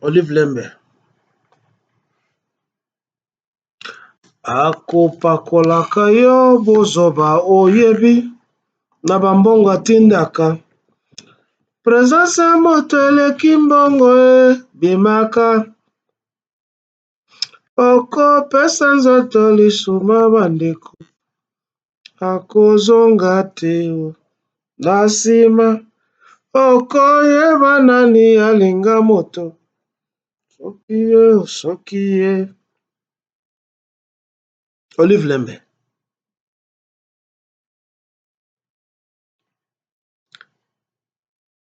Olive Lembe. Akopakolaka yo bozoba oyebi na bambongo atindaka. Presence ya moto eleki mbongo bimaka. Okopesa nzoto lisuma bandeko. Akozonga te na nsima. Okoyeba nani alinga moto. Soki ye. Olive Lembe.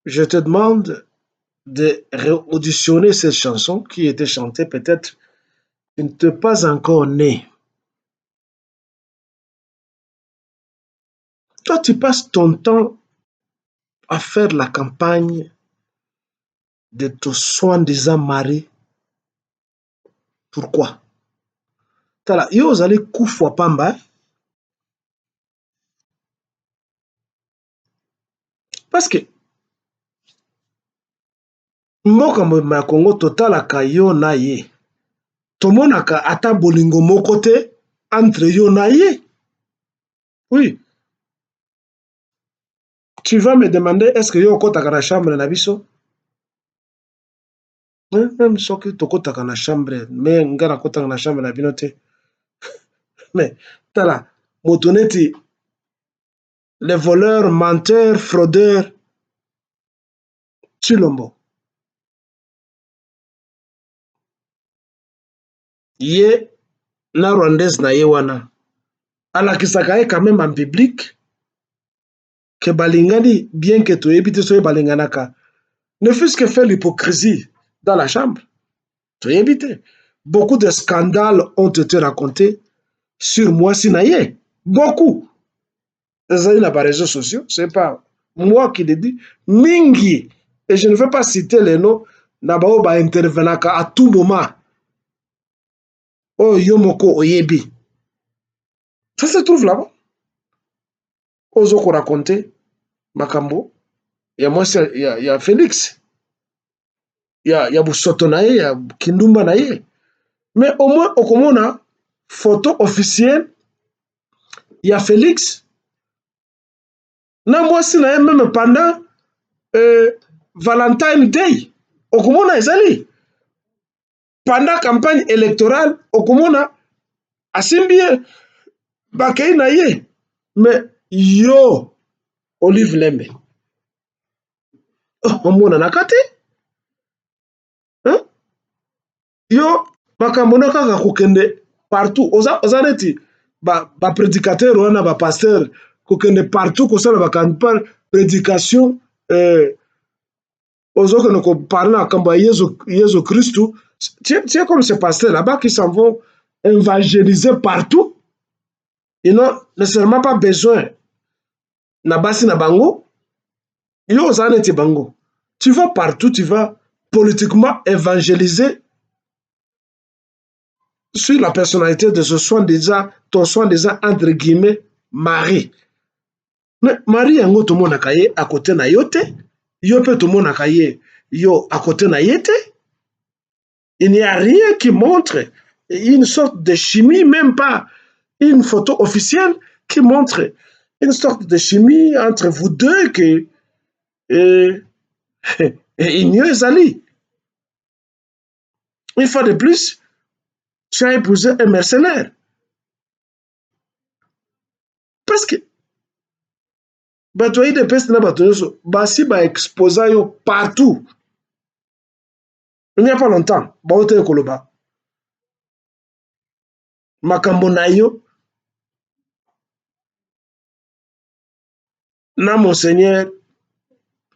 Je te demande de réauditionner cette chanson qui était chantée peut-être tu n'étais pas encore né. Toi, tu passes ton temps à faire la campagne de ton soi-disant mari. Pourquoi? Tala, yo ozali kufa pamba. Parce que mboka mboma ya Congo totalaka yo na ye. Tomonaka ata bolingo moko te entre yo na ye. Oui. Tu vas me demander est-ce que yo okotaka na chambre na biso? Même soki tokotaka na chambre, mais nga nakotaka na chambre na bino te. Mais tala, moto neti les voleurs, menteurs, fraudeurs, Tshilombo. Ye na Rwandaise na ye wana. Alakisaka ye quand même en public que balingani, bien que toyebi te soye balinganaka, ne fût-ce que faire l'hypocrisie dans la chambre. Toyebi te. Beaucoup de scandales ont été racontés sur moi Sinaye. Beaucoup. Dans les réseaux sociaux, c'est pas moi qui le dis. Mingi. Et je ne veux pas citer les noms. Nabao ba intervenaka à tout moment. Oh yomoko oyebi. Ça se trouve là-bas. Ozoko raconter makambo. Il y a moi, il y a Félix. Il y a Boussoto na ye, il y a Kindumba na ye. Mais au moins, au Komona, photo officielle, il y a Félix. Na moi, si na ye, même pendant Valentine Day, au Komona, ezali. Pendant campagne électorale, au Komona, asimbie, bakei na ye. Mais yo, Olive Lembe. Omona nakate? Hein? Yo, makambo na kaka kokende partout. Oza neti ba prédicateur wana ba pasteur kokende partout kosala ba campagne prédication ozokende ko parler na kamba Yesu Christu. Tiens comme ces pasteurs là-bas qui s'en vont évangéliser partout. Ils n'ont nécessairement pas besoin na basi na bango. Yo oza neti bango. Tu vas partout, tu vas politiquement évangéliser sur la personnalité de ce ton soi-disant entre guillemets mari. Mais mari yango to monaka ye à côté na yo te, yo pe to monaka ye yo à côté na ye te. Il n'y a rien qui montre une sorte de chimie, même pas une photo officielle qui montre une sorte de chimie entre vous deux que il n'y a ezali. Une fois de plus, tu as épousé un mercenaire. Parce que bato de peste na bato nyonso basi ba exposa yo partout. Il n'y a pas longtemps, baote koloba. Makambo na yo na monseigneur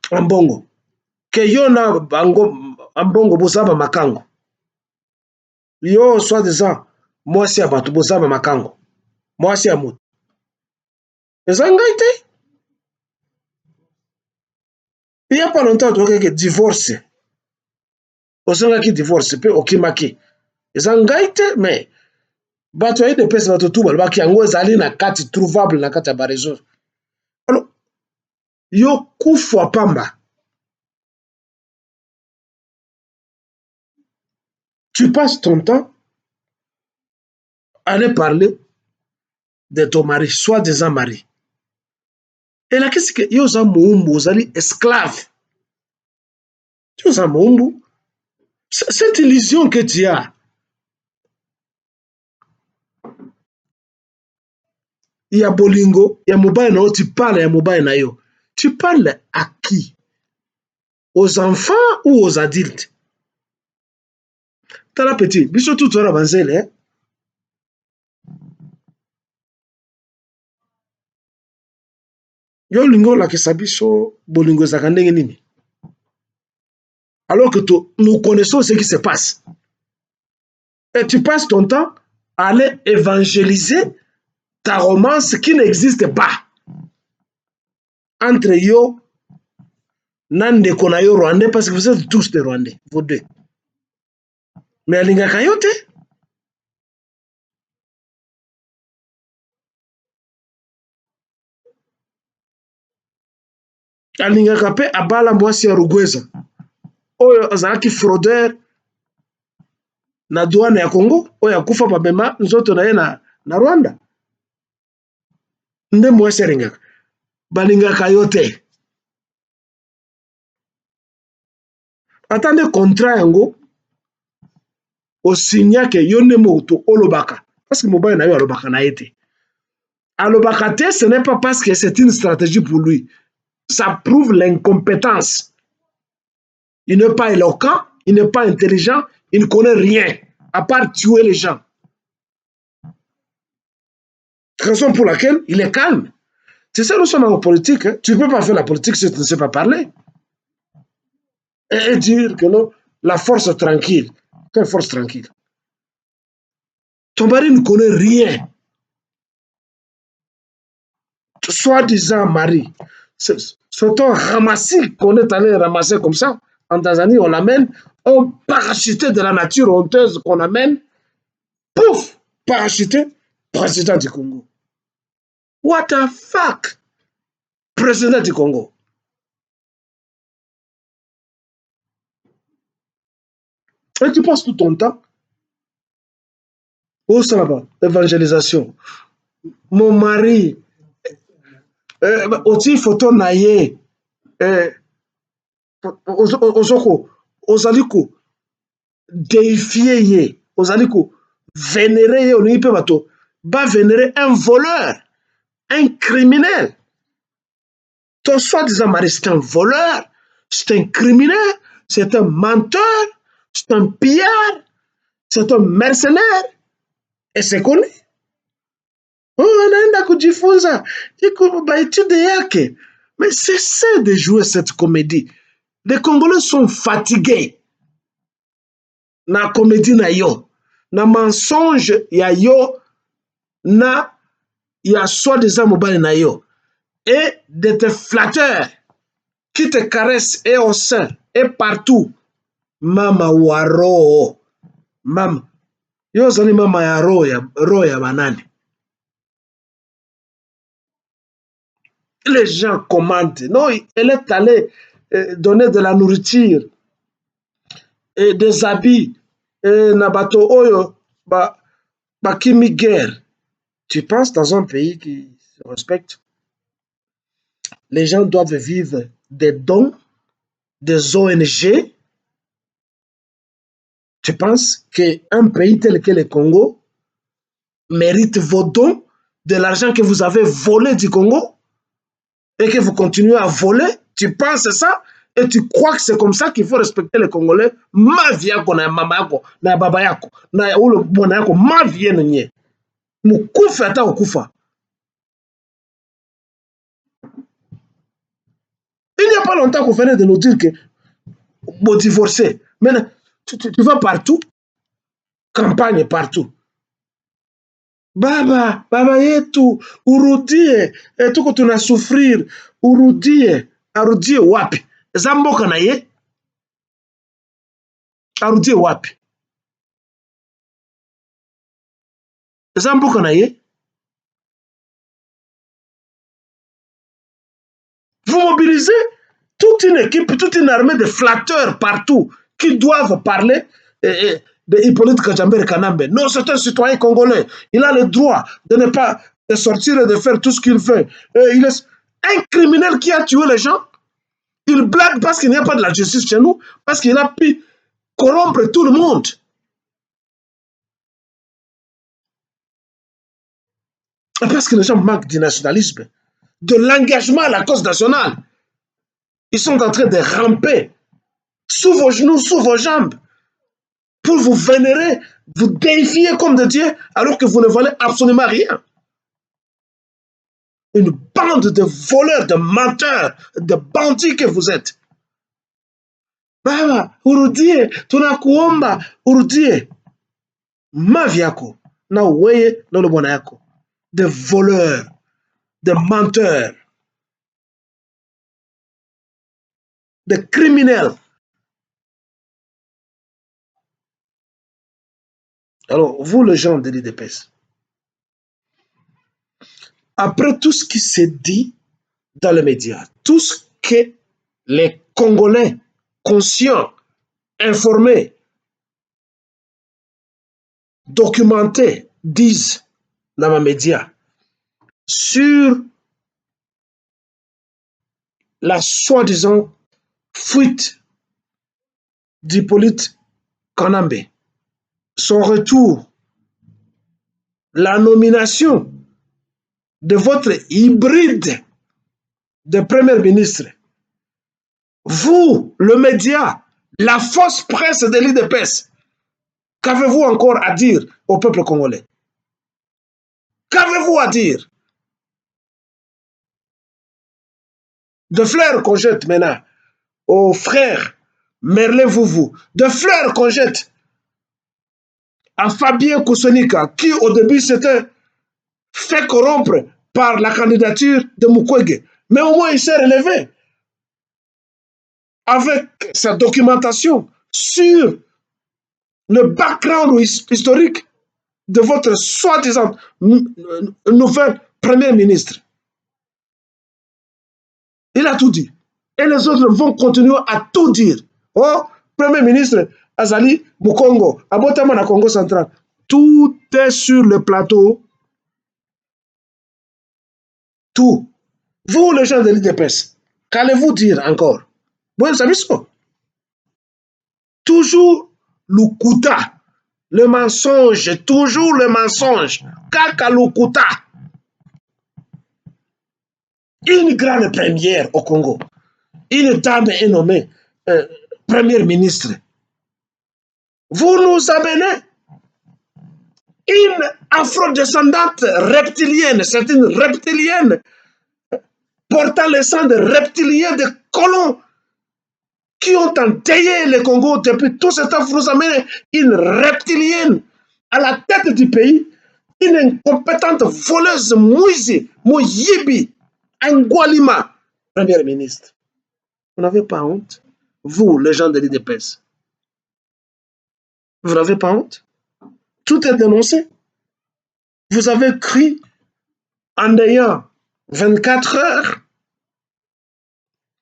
Ambongo. Que yo na bango Ambongo bosaba makango. Yo soi-disant mwasi ya bato bosaba makango. Mwasi ya moto. Eza ngai te. Il n'y a pas longtemps que divorce. Osengaki divorce pe okimaki. Eza ngai te mais bato de pese bato tu balobaki yango ezali na kati trouvable na kati ya barezo. Alors yo kufa pamba. Tu passes ton temps à aller parler de ton mari, soi-disant mari. Et là, qu'est-ce que yoza moumbu, ozali esclave. Yoza moumbu. Cette illusion que tu as, il y a bolingo, il y a mobile na yo, tu parles, il y a mobile na yo. Tu parles à qui? Aux enfants ou aux adultes? Tala petit, biso tout tora banzele, hein? Yo lingo la kesa biso bolingo ezaka ndenge nini? Alors que nous connaissons ce qui se passe. Et tu passes ton temps à aller évangéliser ta romance qui n'existe pas entre yo na ndeko na yo rwandais, parce que vous êtes tous des rwandais, vous deux. Mais alingaka yo te. Alingaka mpe abala mwasi ya rugweza oyo azalaki fraudeur na douane ya Congo, oyo akufa bamema nzoto na ye na Rwanda. Nde mwasi alingaka. Balingaka yo te. Ata nde contrat yango osignake yo nde moto olobaka, parce que mobali na yo alobaka na ye te. Alobaka te, ce n'est pas parce que c'est une stratégie pour lui. Ça prouve l'incompétence. Il n'est pas éloquent, il n'est pas intelligent, il ne connaît rien, à part tuer les gens. Raison pour laquelle il est calme. C'est ça, nous sommes en politique. Hein. Tu ne peux pas faire la politique si tu ne sais pas parler. Et dire que non, la force tranquille. Quelle force tranquille? Ton mari ne connaît rien. Soi-disant mari. C'est ton ramassis qu'on est allé ramasser comme ça. En Tanzanie, on l'amène. On parachuté de la nature honteuse qu'on amène. Pouf! Parachuté, président du Congo. What the fuck? Président du Congo. Et tu passes tout ton temps. Où ça là-bas? Évangélisation. Mon mari. Oti photo na ye. Ozaliko. Déifier ye. Ozaliko. Vénérer ye. On y peut bateau. Va vénérer un voleur. Un criminel. Ton soi-disant mari, c'est un voleur. C'est un criminel. C'est un menteur. C'est un pillard. C'est un mercenaire. Et c'est connu. Oh, anaenda kujifunza iko baetude yake. Mais cessez de jouer cette comédie. Les Congolais sont fatigués. Na comédie na yo. Na mensonge ya yo. Na ya soi-disant mobile na yo. Et de tes flatteurs qui te caressent et au sein et partout. Mama waro. Mama. Yo zani mama ya roho ya banani. Les gens commandent. Non, elle est allée donner de la nourriture et des habits. Nabato oyo, bakimi guerre. Tu penses dans un pays qui se respecte? Les gens doivent vivre des dons, des ONG. Tu penses qu'un pays tel que le Congo mérite vos dons, de l'argent que vous avez volé du Congo? Et que vous continuez à voler, tu penses ça et tu crois que c'est comme ça qu'il faut respecter les Congolais? Ma vie yako na mama yako na baba yako na ulo bwana yako, ma vie nye mukufa ata ukufa. Il n'y a pas longtemps qu'on venait de nous dire que bon divorcer. Maintenant, tu vas partout, campagne partout. Baba yetu, urudie, tuko tunasufrir, arudie wapi? Zamboka na ye? Arudie wapi? Zamboka na ye? Vous mobilisez toute une équipe, toute une armée de flatteurs partout qui doivent parler de Hippolyte Kajamber Kanambe. Non, c'est un citoyen congolais. Il a le droit de ne pas de sortir et de faire tout ce qu'il fait. Il est un criminel qui a tué les gens. Il blague parce qu'il n'y a pas de la justice chez nous, parce qu'il a pu corrompre tout le monde. Parce que les gens manquent du nationalisme, de l'engagement à la cause nationale. Ils sont en train de ramper sous vos genoux, sous vos jambes, pour vous vénérer, vous déifier comme de Dieu, alors que vous ne valez absolument rien. Une bande de voleurs, de menteurs, de bandits que vous êtes. Baba, urudie, tunakuomba, urudie. Mavi yako, na weye na lobona yako. De voleurs, de menteurs, de criminels. Alors, vous, les gens de l'IDPS, après tout ce qui s'est dit dans les médias, tout ce que les Congolais conscients, informés, documentés disent dans les médias sur la soi-disant fuite d'Hippolyte Kanambe, son retour, la nomination de votre hybride de Premier ministre, vous, le média, la fausse presse de l'IDPS, qu'avez-vous encore à dire au peuple congolais? Qu'avez-vous à dire? De fleurs qu'on jette maintenant aux frères Merlin Vouvou, de fleurs qu'on jette à Fabien Koussonika, qui au début s'était fait corrompre par la candidature de Mukwege. Mais au moins il s'est relevé avec sa documentation sur le background historique de votre soi-disant nouvelle Premier ministre. Il a tout dit. Et les autres vont continuer à tout dire. Oh, Premier ministre Azali Mukongo, Abotama na Congo central. Tout est sur le plateau. Tout. Vous, les gens de l'IDPS, qu'allez-vous dire encore? Vous savez ça? Toujours l'Ukuta, le mensonge, toujours le mensonge. Kaka l'Ukuta. Une grande première au Congo. Une dame est nommée première ministre. Vous nous amenez une afrodescendante reptilienne, c'est une reptilienne portant le sang de reptiliens, de colons qui ont entaillé le Congo depuis tout ce temps. Vous nous amenez une reptilienne à la tête du pays, une incompétente voleuse Mouizi, Mouyibi, Angwalima, première ministre. Vous n'avez pas honte? Vous, les gens de l'IDPS, vous n'avez pas honte? Tout est dénoncé. Vous avez cru en ayant 24 heures,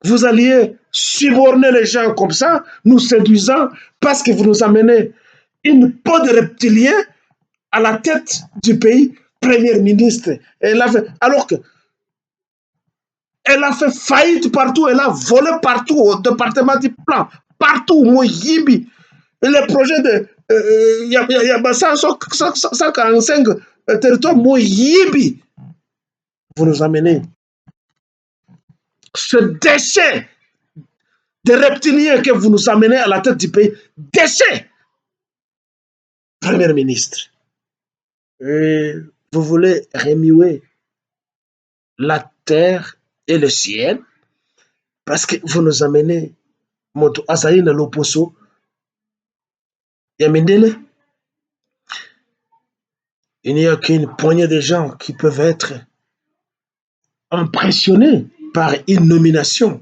vous alliez suborner les gens comme ça, nous séduisant, parce que vous nous amenez une peau de reptilien à la tête du pays, première ministre. Alors que elle a fait faillite partout, elle a volé partout, au département du plan, partout, Moyibi. Les projets de Yabassa 145 territoires, Moyibi. Vous nous amenez ce déchet de reptiliens que vous nous amenez à la tête du pays. Déchet! Premier ministre. Vous voulez remuer la terre et le ciel parce que vous nous amenez Moto Azaïna Loposo Yamendele. Il n'y a qu'une poignée de gens qui peuvent être impressionnés par une nomination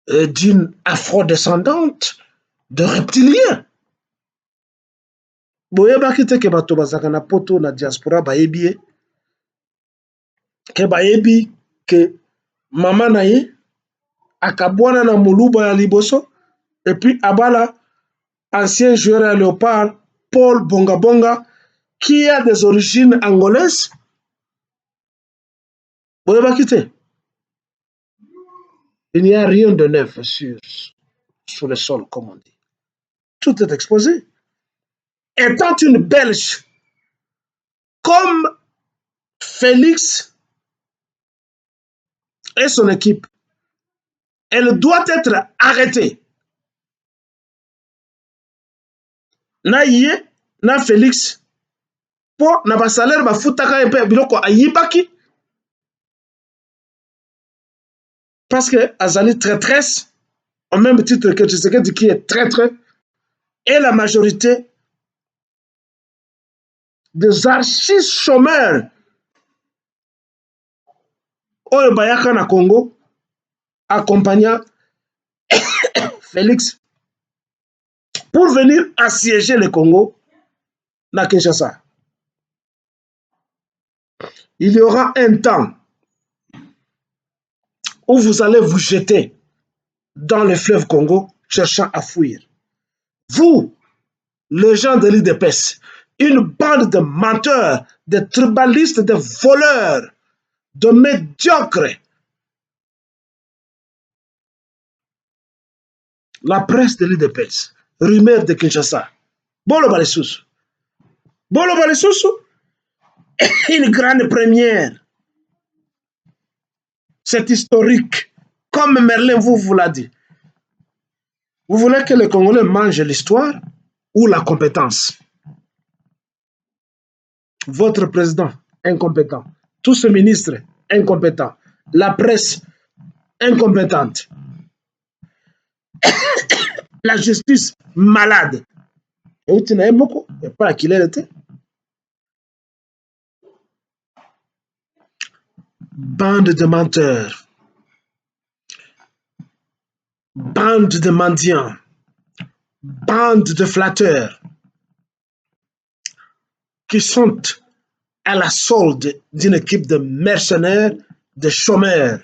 d'une afrodescendante de reptiliens. Boyebaki te ke bato bazaka na poto na diaspora bayebi ke bayebi ke mama na ye akabwana na moluba ya liboso et puis abala ancien joueur à Léopard, Paul Bonga Bonga, qui a des origines angolaises. Vous n'avez pas quitté. Il n'y a rien de neuf sur le sol, comme on dit. Tout est exposé. Étant une Belge, comme Félix et son équipe, elle doit être arrêtée. Na yé, na Félix, pour na ba salaire ba futaka epe biloko ayibaki, parce que Azali traîtresse, au même titre que Tshisekedi qui est traître, et la majorité des archi-chômeurs au Bayaka na Congo, accompagnant Félix pour venir assiéger le Congo na Kinshasa. Il y aura un temps où vous allez vous jeter dans le fleuve Congo cherchant à fuir. Vous, les gens de l'IDPS, une bande de menteurs, de tribalistes, de voleurs, de médiocres. La presse de l'IDPS, rumeur de Kinshasa. Bolo Balesoussou. Bolo Balesoussou, une grande première. C'est historique. Comme Merlin vous l'a dit. Vous voulez que les Congolais mangent l'histoire ou la compétence? Votre président, incompétent. Tous ces ministres, incompétents. La presse, incompétente. La justice, malade. Et tu n'as beaucoup, il n'y a pas qu'il était. Bande de menteurs. Bande de mendiants. Bande de flatteurs qui sont à la solde d'une équipe de mercenaires, de chômeurs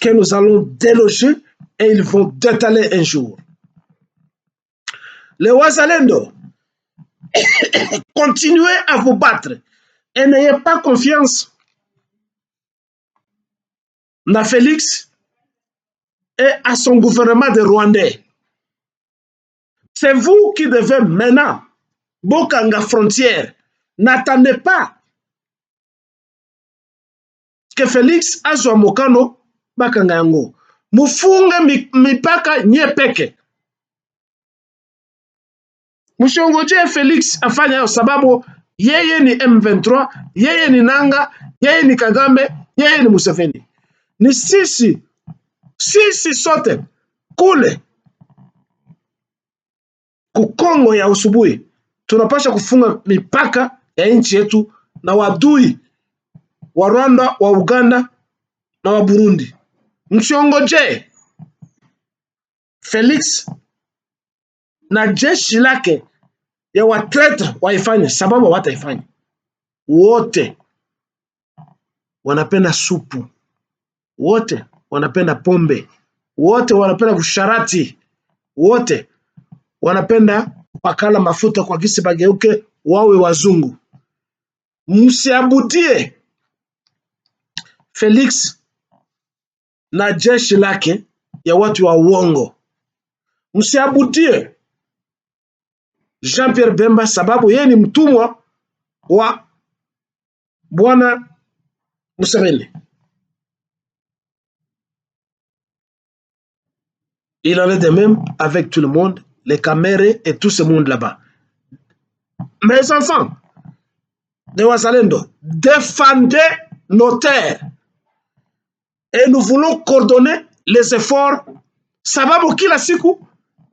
que nous allons déloger et ils vont détaler un jour. Les Ouazalendo, continuez à vous battre et n'ayez pas confiance dans Félix et à son gouvernement de Rwandais. C'est vous qui devez maintenant, Bokanga frontière, n'attendez pas que Félix azwa mokano bakanga yango. Mufunge mipaka nye peke. Mshongoje Félix afanya hayo sababu yeye ni M23, yeye ni Nanga, yeye ni Kagame, yeye ni Museveni. Ni sisi sote kule kukongo ya usubuhi tunapasha kufunga mipaka ya nchi yetu na wadui wa Rwanda, wa Uganda na wa Burundi. Mshongoje Felix na jeshi lake ya watretre waifanye, sababu wataifanya. Wote wanapenda supu, wote wanapenda pombe, wote wanapenda kusharati, wote wanapenda pakala mafuta kwa kisi bageuke wawe wazungu. Msiabudie Felix na jeshi lake ya watu wa uongo. Msiabudie Jean-Pierre Bemba sababu yeye ni mtumwa wa Bwana Museveni. Il en est de même avec tout le monde, les Kamere et tout ce monde là-bas. Mes enfants de Wazalendo, défendez nos terres. Et nous voulons coordonner les efforts sababu kila siku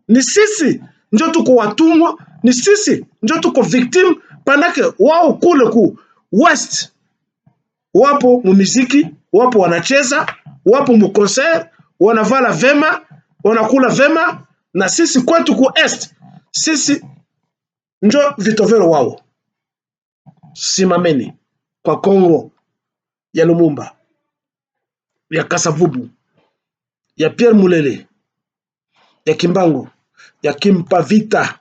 ni sisi ndio tuko watumwa, ni sisi ndio tuko victim, pandake wao kule ku west wapo mumiziki, wapo wanacheza, wapo muconcert, wanavala vema, wanakula vema, na sisi kwetu ku est sisi ndio vitovero wao. Simameni kwa Kongo ya Lumumba, ya Kasavubu, ya Pierre Mulele, ya Kimbangu, yakimpa vita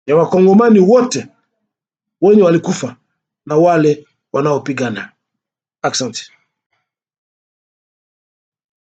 ya wakongomani wote wenye walikufa na wale wanaopigana. Asante.